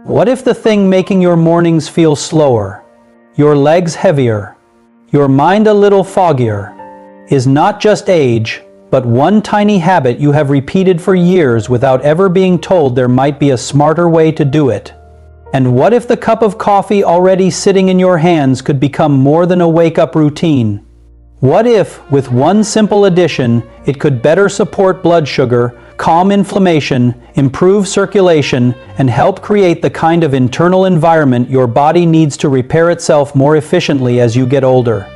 What if the thing making your mornings feel slower, your legs heavier, your mind a little foggier, is not just age, but one tiny habit you have repeated for years without ever being told there might be a smarter way to do it? And what if the cup of coffee already sitting in your hands could become more than a wake-up routine? What if, with one simple addition, it could better support blood sugar, calm inflammation, improve circulation, and help create the kind of internal environment your body needs to repair itself more efficiently as you get older?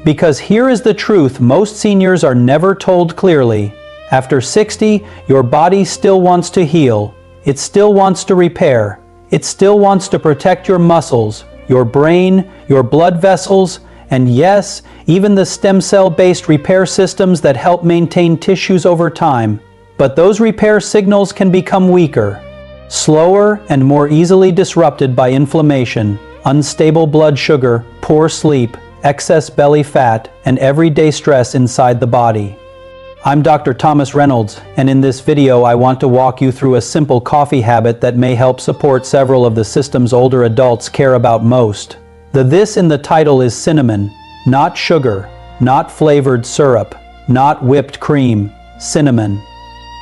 Because here is the truth most seniors are never told clearly. After 60, your body still wants to heal. It still wants to repair. It still wants to protect your muscles, your brain, your blood vessels, and yes, even the stem cell-based repair systems that help maintain tissues over time. But those repair signals can become weaker, slower, and more easily disrupted by inflammation, unstable blood sugar, poor sleep, excess belly fat, and everyday stress inside the body. I'm Dr. Thomas Reynolds, and in this video I want to walk you through a simple coffee habit that may help support several of the systems older adults care about most. The "this" in the title is cinnamon, not sugar, not flavored syrup, not whipped cream, cinnamon.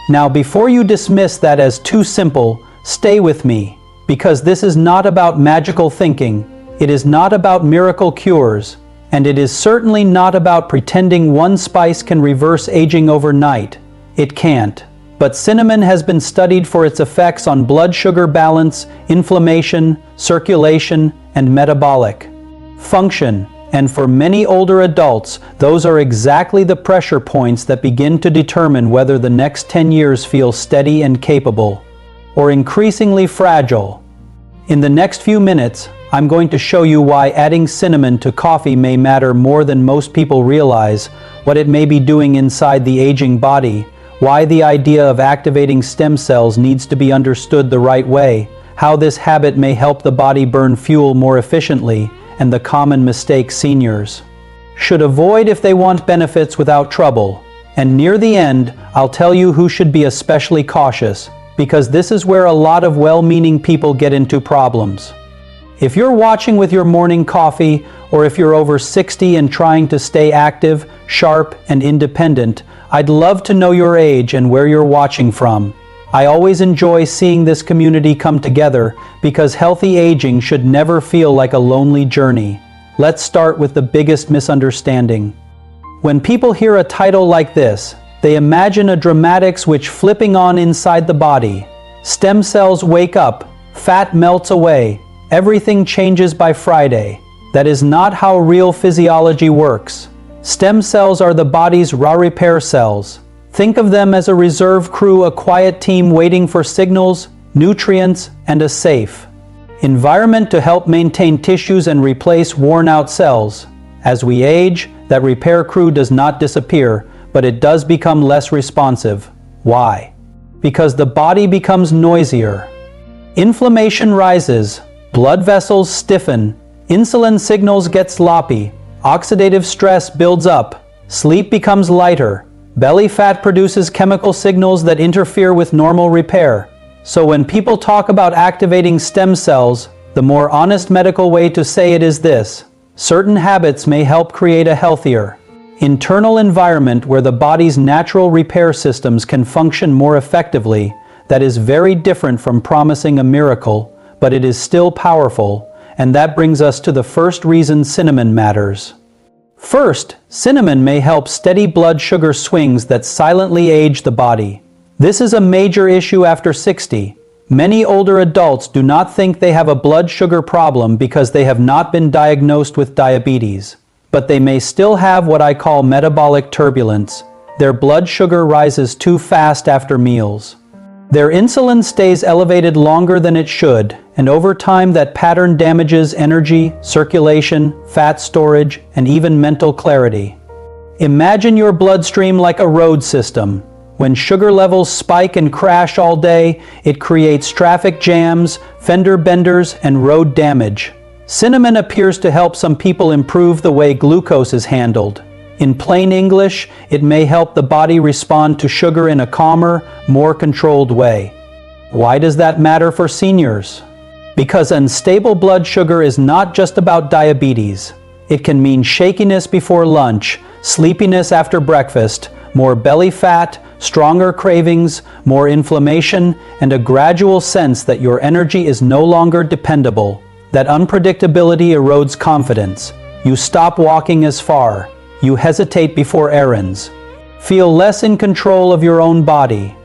Now, before you dismiss that as too simple, stay with me, because this is not about magical thinking, it is not about miracle cures, and it is certainly not about pretending one spice can reverse aging overnight. It can't. But cinnamon has been studied for its effects on blood sugar balance, inflammation, circulation, and metabolic function. And for many older adults, those are exactly the pressure points that begin to determine whether the next 10 years feel steady and capable, or increasingly fragile. In the next few minutes, I'm going to show you why adding cinnamon to coffee may matter more than most people realize, what it may be doing inside the aging body, why the idea of activating stem cells needs to be understood the right way, how this habit may help the body burn fuel more efficiently, and the common mistake seniors should avoid if they want benefits without trouble. And near the end, I'll tell you who should be especially cautious, because this is where a lot of well-meaning people get into problems. If you're watching with your morning coffee, or if you're over 60 and trying to stay active, sharp, and independent, I'd love to know your age and where you're watching from. I always enjoy seeing this community come together because healthy aging should never feel like a lonely journey. Let's start with the biggest misunderstanding. When people hear a title like this, they imagine a dramatic switch flipping on inside the body. Stem cells wake up, fat melts away, everything changes by Friday. That is not how real physiology works. Stem cells are the body's raw repair cells. Think of them as a reserve crew, a quiet team waiting for signals, nutrients, and a safe environment to help maintain tissues and replace worn-out cells. As we age, that repair crew does not disappear, but it does become less responsive. Why? Because the body becomes noisier. Inflammation rises, blood vessels stiffen, insulin signals get sloppy, oxidative stress builds up, sleep becomes lighter, belly fat produces chemical signals that interfere with normal repair. So when people talk about activating stem cells, the more honest medical way to say it is this: certain habits may help create a healthier internal environment where the body's natural repair systems can function more effectively. That is very different from promising a miracle, but it is still powerful, and that brings us to the first reason cinnamon matters. First, cinnamon may help steady blood sugar swings that silently age the body. This is a major issue after 60. Many older adults do not think they have a blood sugar problem because they have not been diagnosed with diabetes. But they may still have what I call metabolic turbulence. Their blood sugar rises too fast after meals. Their insulin stays elevated longer than it should, and over time that pattern damages energy, circulation, fat storage, and even mental clarity. Imagine your bloodstream like a road system. When sugar levels spike and crash all day, it creates traffic jams, fender benders, and road damage. Cinnamon appears to help some people improve the way glucose is handled. In plain English, it may help the body respond to sugar in a calmer, more controlled way. Why does that matter for seniors? Because unstable blood sugar is not just about diabetes. It can mean shakiness before lunch, sleepiness after breakfast, more belly fat, stronger cravings, more inflammation, and a gradual sense that your energy is no longer dependable. That unpredictability erodes confidence. You stop walking as far. You hesitate before errands. Feel less in control of your own body.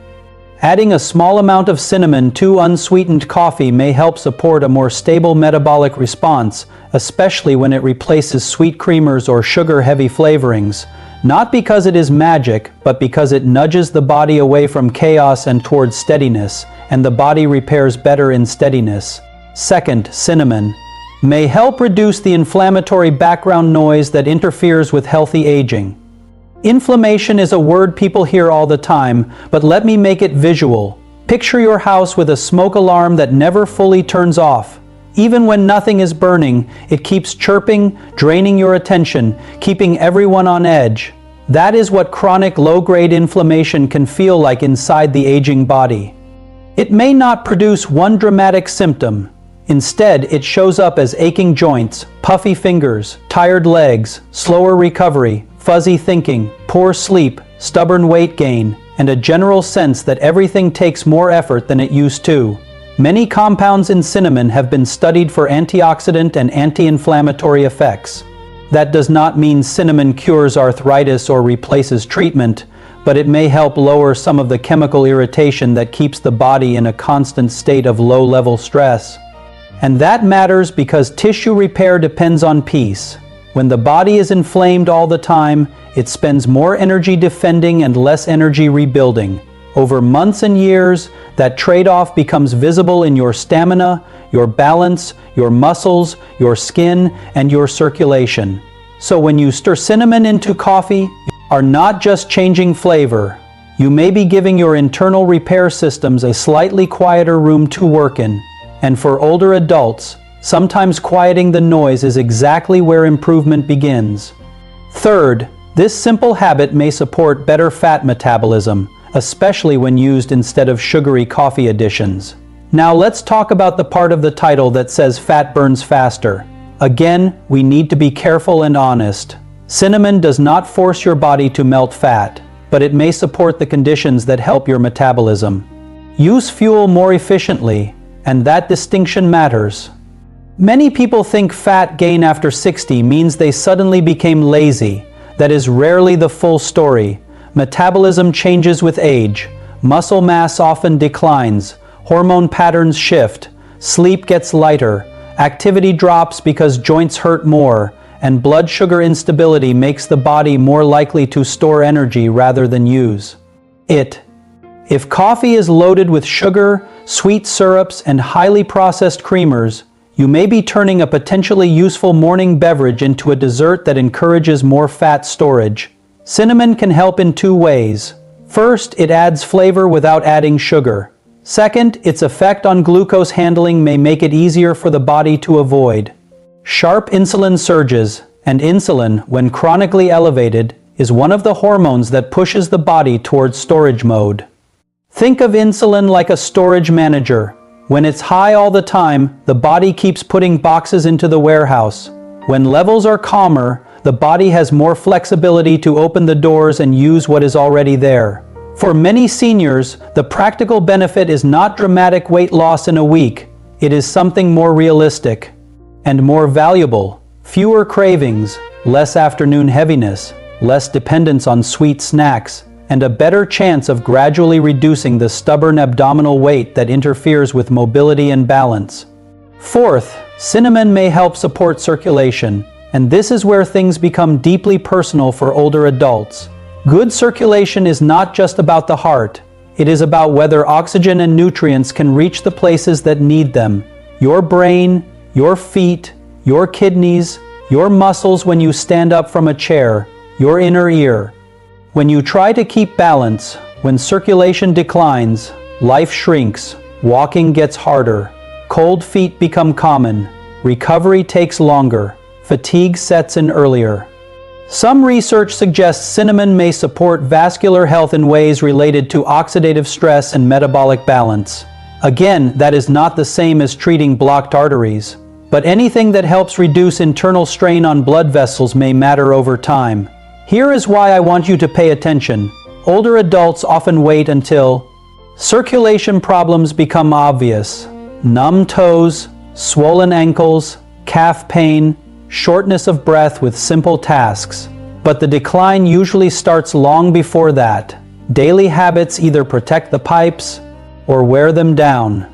Adding a small amount of cinnamon to unsweetened coffee may help support a more stable metabolic response, especially when it replaces sweet creamers or sugar-heavy flavorings. Not because it is magic, but because it nudges the body away from chaos and towards steadiness, and the body repairs better in steadiness. Second, cinnamon may help reduce the inflammatory background noise that interferes with healthy aging. Inflammation is a word people hear all the time, but let me make it visual. Picture your house with a smoke alarm that never fully turns off. Even when nothing is burning, it keeps chirping, draining your attention, keeping everyone on edge. That is what chronic low-grade inflammation can feel like inside the aging body. It may not produce one dramatic symptom. Instead, it shows up as aching joints, puffy fingers, tired legs, slower recovery, fuzzy thinking, poor sleep, stubborn weight gain, and a general sense that everything takes more effort than it used to. Many compounds in cinnamon have been studied for antioxidant and anti-inflammatory effects. That does not mean cinnamon cures arthritis or replaces treatment, but it may help lower some of the chemical irritation that keeps the body in a constant state of low-level stress. And that matters because tissue repair depends on peace. When the body is inflamed all the time, it spends more energy defending and less energy rebuilding. Over months and years, that trade-off becomes visible in your stamina, your balance, your muscles, your skin, and your circulation. So when you stir cinnamon into coffee, you are not just changing flavor. You may be giving your internal repair systems a slightly quieter room to work in. And for older adults, sometimes quieting the noise is exactly where improvement begins. Third, this simple habit may support better fat metabolism, especially when used instead of sugary coffee additions. Now let's talk about the part of the title that says fat burns faster. Again, we need to be careful and honest. Cinnamon does not force your body to melt fat, but it may support the conditions that help your metabolism. Use fuel more efficiently, and that distinction matters. Many people think fat gain after 60 means they suddenly became lazy. That is rarely the full story. Metabolism changes with age. Muscle mass often declines. Hormone patterns shift. Sleep gets lighter. Activity drops because joints hurt more. And blood sugar instability makes the body more likely to store energy rather than use it. If coffee is loaded with sugar, sweet syrups, and highly processed creamers, you may be turning a potentially useful morning beverage into a dessert that encourages more fat storage. Cinnamon can help in two ways. First, it adds flavor without adding sugar. Second, its effect on glucose handling may make it easier for the body to avoid sharp insulin surges, and insulin, when chronically elevated, is one of the hormones that pushes the body towards storage mode. Think of insulin like a storage manager. When it's high all the time, the body keeps putting boxes into the warehouse. When levels are calmer, the body has more flexibility to open the doors and use what is already there. For many seniors, the practical benefit is not dramatic weight loss in a week. It is something more realistic and more valuable. Fewer cravings, less afternoon heaviness, less dependence on sweet snacks, and a better chance of gradually reducing the stubborn abdominal weight that interferes with mobility and balance. Fourth, cinnamon may help support circulation, and this is where things become deeply personal for older adults. Good circulation is not just about the heart. It is about whether oxygen and nutrients can reach the places that need them. Your brain, your feet, your kidneys, your muscles when you stand up from a chair, your inner ear. When you try to keep balance, when circulation declines, life shrinks, walking gets harder, cold feet become common, recovery takes longer, fatigue sets in earlier. Some research suggests cinnamon may support vascular health in ways related to oxidative stress and metabolic balance. Again, that is not the same as treating blocked arteries, but anything that helps reduce internal strain on blood vessels may matter over time. Here is why I want you to pay attention. Older adults often wait until circulation problems become obvious. Numb toes, swollen ankles, calf pain, shortness of breath with simple tasks. But the decline usually starts long before that. Daily habits either protect the pipes or wear them down.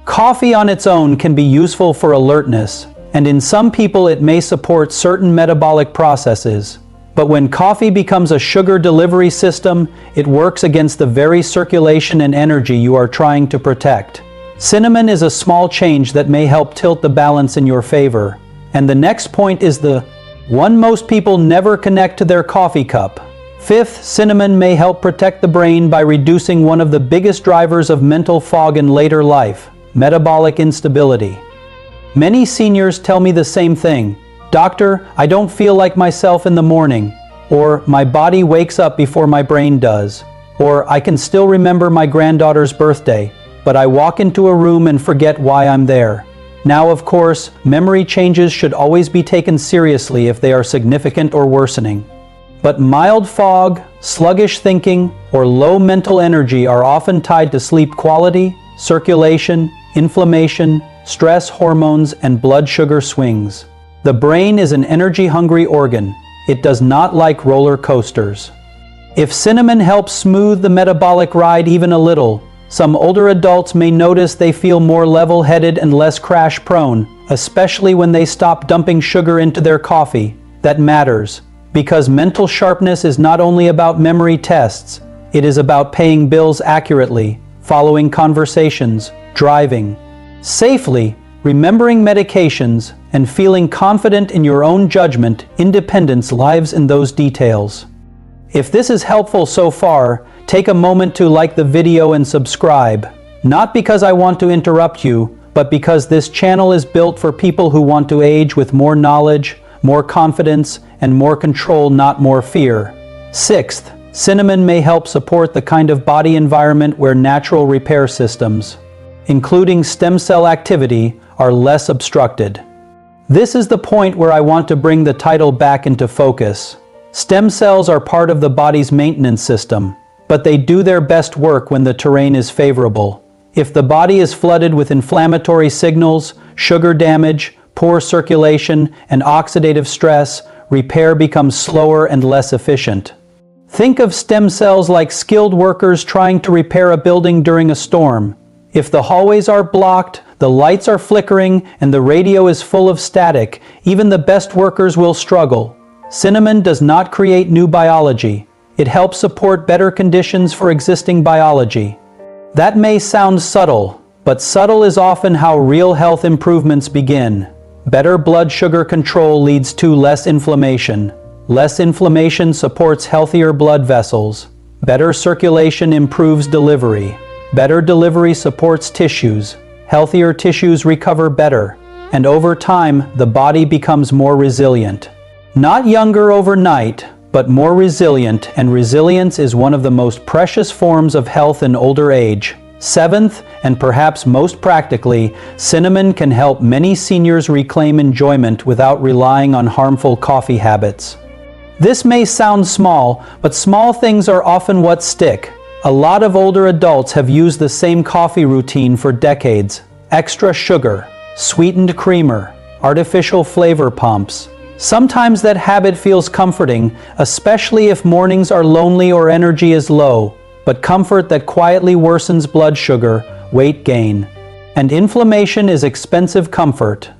Coffee on its own can be useful for alertness, and in some people it may support certain metabolic processes. But when coffee becomes a sugar delivery system, it works against the very circulation and energy you are trying to protect. Cinnamon is a small change that may help tilt the balance in your favor. And the next point is the one most people never connect to their coffee cup. Fifth, cinnamon may help protect the brain by reducing one of the biggest drivers of mental fog in later life, metabolic instability. Many seniors tell me the same thing. Doctor, I don't feel like myself in the morning, or my body wakes up before my brain does, or I can still remember my granddaughter's birthday, but I walk into a room and forget why I'm there. Now, of course, memory changes should always be taken seriously if they are significant or worsening. But mild fog, sluggish thinking, or low mental energy are often tied to sleep quality, circulation, inflammation, stress hormones, and blood sugar swings. The brain is an energy-hungry organ. It does not like roller coasters. If cinnamon helps smooth the metabolic ride even a little, some older adults may notice they feel more level-headed and less crash-prone, especially when they stop dumping sugar into their coffee. That matters, because mental sharpness is not only about memory tests, it is about paying bills accurately, following conversations, driving safely, remembering medications, and feeling confident in your own judgment. Independence lies in those details. If this is helpful so far, take a moment to like the video and subscribe. Not because I want to interrupt you, but because this channel is built for people who want to age with more knowledge, more confidence, and more control, not more fear. Sixth, cinnamon may help support the kind of body environment where natural repair systems, including stem cell activity, are less obstructed. This is the point where I want to bring the title back into focus. Stem cells are part of the body's maintenance system, but they do their best work when the terrain is favorable. If the body is flooded with inflammatory signals, sugar damage, poor circulation, and oxidative stress, repair becomes slower and less efficient. Think of stem cells like skilled workers trying to repair a building during a storm. If the hallways are blocked, the lights are flickering, and the radio is full of static, even the best workers will struggle. Cinnamon does not create new biology. It helps support better conditions for existing biology. That may sound subtle, but subtle is often how real health improvements begin. Better blood sugar control leads to less inflammation. Less inflammation supports healthier blood vessels. Better circulation improves delivery. Better delivery supports tissues. Healthier tissues recover better. And over time, the body becomes more resilient. Not younger overnight, but more resilient, and resilience is one of the most precious forms of health in older age. Seventh, and perhaps most practically, cinnamon can help many seniors reclaim enjoyment without relying on harmful coffee habits. This may sound small, but small things are often what stick. A lot of older adults have used the same coffee routine for decades. Extra sugar, sweetened creamer, artificial flavor pumps. Sometimes that habit feels comforting, especially if mornings are lonely or energy is low, but comfort that quietly worsens blood sugar, weight gain, and inflammation is expensive comfort.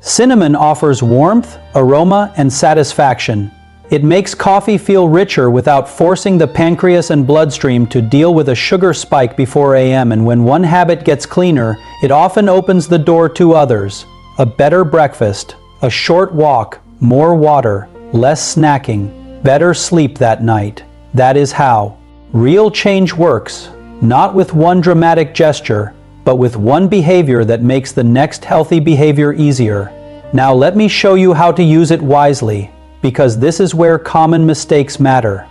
Cinnamon offers warmth, aroma, and satisfaction. It makes coffee feel richer without forcing the pancreas and bloodstream to deal with a sugar spike before a.m. And when one habit gets cleaner, it often opens the door to others. A better breakfast, a short walk, more water, less snacking, better sleep that night. That is how real change works, not with one dramatic gesture, but with one behavior that makes the next healthy behavior easier. Now let me show you how to use it wisely, because this is where common mistakes matter.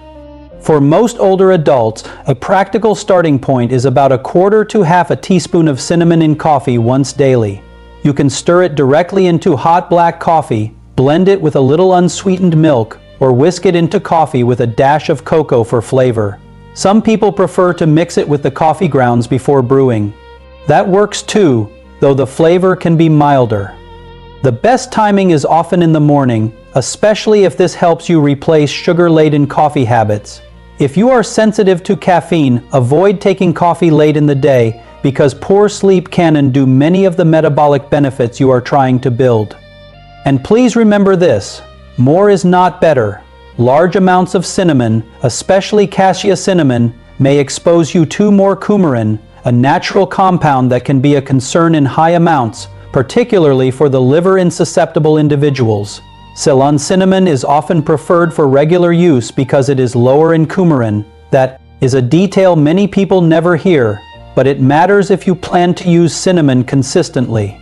For most older adults, a practical starting point is about a quarter to half a teaspoon of cinnamon in coffee once daily. You can stir it directly into hot black coffee, blend it with a little unsweetened milk, or whisk it into coffee with a dash of cocoa for flavor. Some people prefer to mix it with the coffee grounds before brewing. That works too, though the flavor can be milder. The best timing is often in the morning, especially if this helps you replace sugar-laden coffee habits. If you are sensitive to caffeine, avoid taking coffee late in the day because poor sleep can undo many of the metabolic benefits you are trying to build. And please remember this, more is not better. Large amounts of cinnamon, especially cassia cinnamon, may expose you to more coumarin, a natural compound that can be a concern in high amounts, particularly for the liver-insusceptible individuals. Ceylon cinnamon is often preferred for regular use because it is lower in coumarin. That is a detail many people never hear, but it matters if you plan to use cinnamon consistently.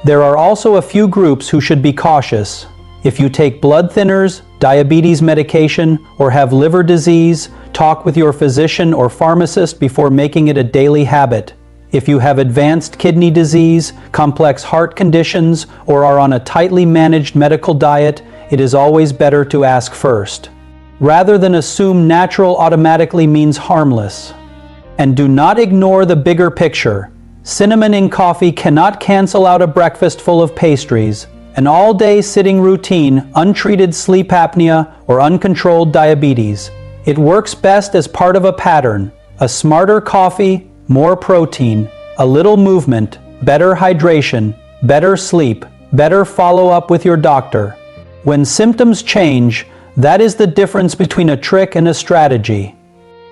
There are also a few groups who should be cautious. If you take blood thinners, diabetes medication, or have liver disease, talk with your physician or pharmacist before making it a daily habit. If you have advanced kidney disease, complex heart conditions, or are on a tightly managed medical diet, it is always better to ask first, rather than assume natural automatically means harmless. And do not ignore the bigger picture. Cinnamon in coffee cannot cancel out a breakfast full of pastries, an all-day sitting routine, untreated sleep apnea, or uncontrolled diabetes. It works best as part of a pattern. A smarter coffee, more protein, a little movement, better hydration, better sleep, better follow-up with your doctor. When symptoms change, that is the difference between a trick and a strategy.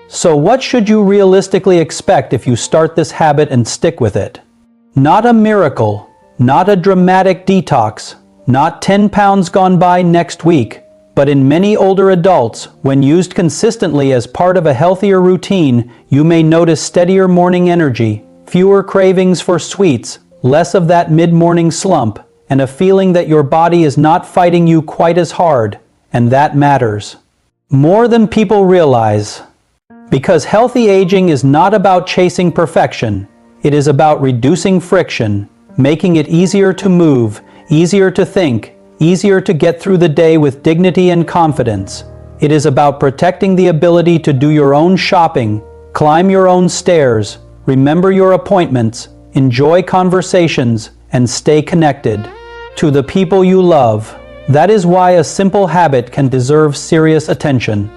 So what should you realistically expect if you start this habit and stick with it? Not a miracle, not a dramatic detox, not 10 pounds gone by next week, but in many older adults, when used consistently as part of a healthier routine, you may notice steadier morning energy, fewer cravings for sweets, less of that mid-morning slump, and a feeling that your body is not fighting you quite as hard, and that matters. More than people realize. Because healthy aging is not about chasing perfection, it is about reducing friction, making it easier to move, easier to think, easier to get through the day with dignity and confidence. It is about protecting the ability to do your own shopping, climb your own stairs, remember your appointments, enjoy conversations, and stay connected to the people you love. That is why a simple habit can deserve serious attention.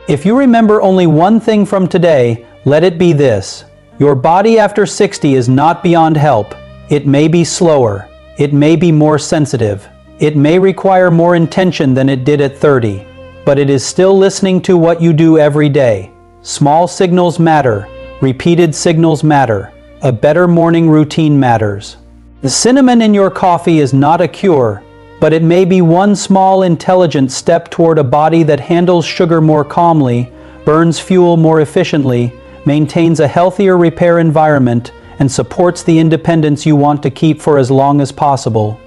If you remember only one thing from today, let it be this. Your body after 60 is not beyond help. It may be slower. It may be more sensitive. It may require more intention than it did at 30. But it is still listening to what you do every day. Small signals matter. Repeated signals matter. A better morning routine matters. The cinnamon in your coffee is not a cure, but it may be one small intelligent step toward a body that handles sugar more calmly, burns fuel more efficiently, maintains a healthier repair environment, and supports the independence you want to keep for as long as possible.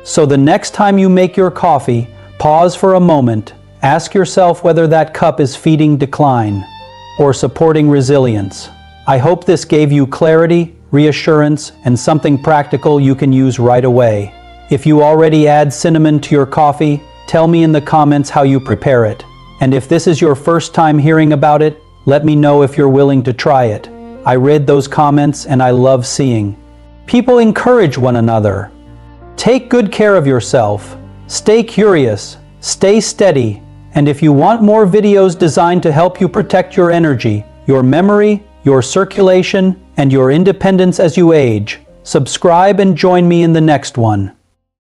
So the next time you make your coffee, pause for a moment, ask yourself whether that cup is feeding decline or supporting resilience. I hope this gave you clarity, reassurance, and something practical you can use right away. If you already add cinnamon to your coffee, tell me in the comments how you prepare it. And if this is your first time hearing about it, let me know if you're willing to try it. I read those comments and I love seeing people encourage one another. Take good care of yourself. Stay curious. Stay steady. And if you want more videos designed to help you protect your energy, your memory, your circulation, and your independence as you age, subscribe and join me in the next one.